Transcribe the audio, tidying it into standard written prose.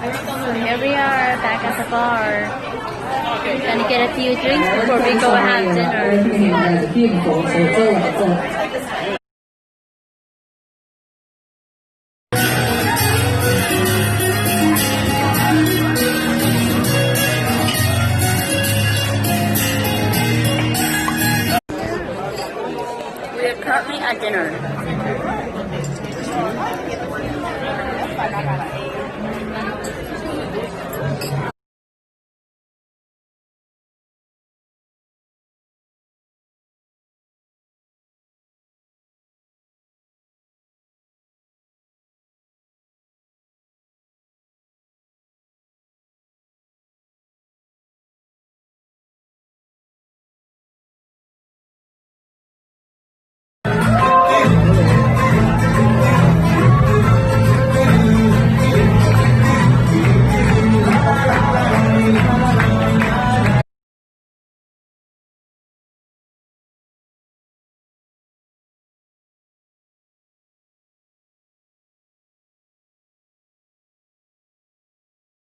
So here we are back at the bar. Gonna get a few drinks before we go have dinner. We are currently at dinner.